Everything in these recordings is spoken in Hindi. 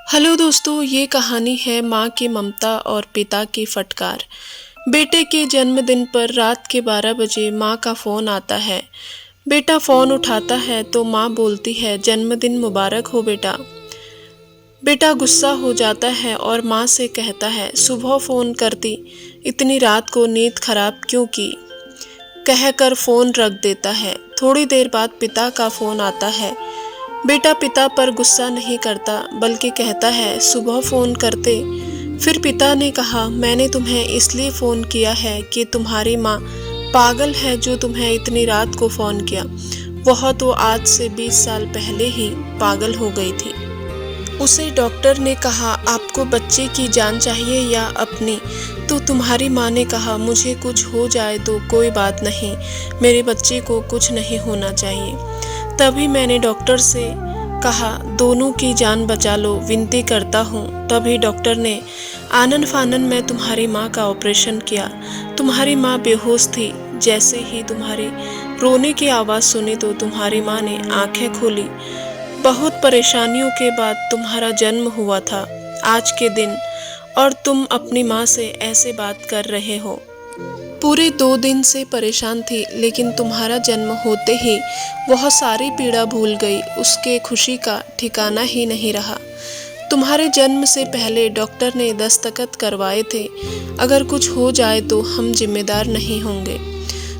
हेलो दोस्तों, ये कहानी है माँ की ममता और पिता की फटकार। बेटे के जन्मदिन पर रात के 12 बजे माँ का फ़ोन आता है। बेटा फ़ोन उठाता है तो माँ बोलती है, जन्मदिन मुबारक हो बेटा। बेटा गुस्सा हो जाता है और माँ से कहता है, सुबह फ़ोन करती, इतनी रात को नींद खराब क्यों की। कहकर फ़ोन रख देता है। थोड़ी देर बाद पिता का फ़ोन आता है। बेटा पिता पर गुस्सा नहीं करता बल्कि कहता है, सुबह फ़ोन करते। फिर पिता ने कहा, मैंने तुम्हें इसलिए फ़ोन किया है कि तुम्हारी माँ पागल है जो तुम्हें इतनी रात को फ़ोन किया। वह तो आज से 20 साल पहले ही पागल हो गई थी। उसे डॉक्टर ने कहा, आपको बच्चे की जान चाहिए या अपनी। तो तुम्हारी माँ ने कहा, मुझे कुछ हो जाए तो कोई बात नहीं, मेरे बच्चे को कुछ नहीं होना चाहिए। तभी मैंने डॉक्टर से कहा, दोनों की जान बचा लो, विनती करता हूँ। तभी डॉक्टर ने आनन फानन में तुम्हारी माँ का ऑपरेशन किया। तुम्हारी माँ बेहोश थी। जैसे ही तुम्हारे रोने की आवाज़ सुनी तो तुम्हारी माँ ने आंखें खोली। बहुत परेशानियों के बाद तुम्हारा जन्म हुआ था आज के दिन, और तुम अपनी माँ से ऐसे बात कर रहे हो। पूरे 2 दिन से परेशान थी, लेकिन तुम्हारा जन्म होते ही वह सारी पीड़ा भूल गई। उसके खुशी का ठिकाना ही नहीं रहा। तुम्हारे जन्म से पहले डॉक्टर ने दस्तखत करवाए थे, अगर कुछ हो जाए तो हम जिम्मेदार नहीं होंगे।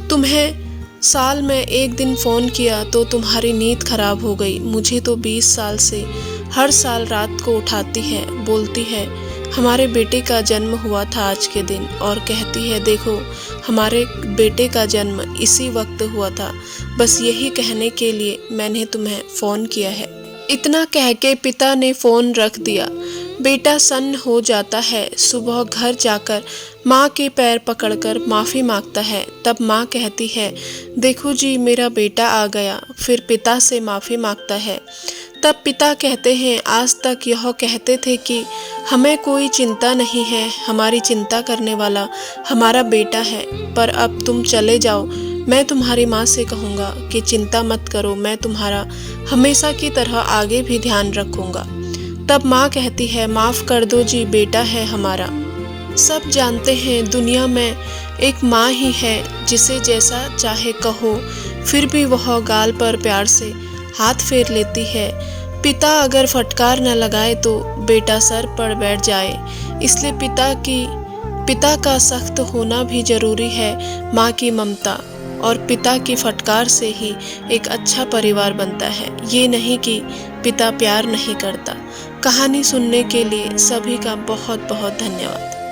तुम्हें साल में एक दिन फ़ोन किया तो तुम्हारी नींद खराब हो गई। मुझे तो 20 साल से हर साल रात को उठाती है, बोलती है, हमारे बेटे का जन्म हुआ था आज के दिन, और कहती है, देखो हमारे बेटे का जन्म इसी वक्त हुआ था। बस यही कहने के लिए मैंने तुम्हें फ़ोन किया है। इतना कह के पिता ने फ़ोन रख दिया। बेटा सन्न हो जाता है। सुबह घर जाकर माँ के पैर पकड़कर माफ़ी मांगता है। तब माँ कहती है, देखो जी मेरा बेटा आ गया। फिर पिता से माफ़ी मांगता है। तब पिता कहते हैं, आज तक यह कहते थे कि हमें कोई चिंता नहीं है, हमारी चिंता करने वाला हमारा बेटा है, पर अब तुम चले जाओ। मैं तुम्हारी माँ से कहूँगा कि चिंता मत करो, मैं तुम्हारा हमेशा की तरह आगे भी ध्यान रखूँगा। तब माँ कहती है, माफ़ कर दो जी, बेटा है हमारा। सब जानते हैं दुनिया में एक माँ ही है जिसे जैसा चाहे कहो, फिर भी वह गाल पर प्यार से हाथ फेर लेती है। पिता अगर फटकार न लगाए तो बेटा सर पर बैठ जाए। इसलिए पिता का सख्त होना भी जरूरी है। माँ की ममता और पिता की फटकार से ही एक अच्छा परिवार बनता है, ये नहीं कि पिता प्यार नहीं करता। कहानी सुनने के लिए सभी का बहुत बहुत धन्यवाद।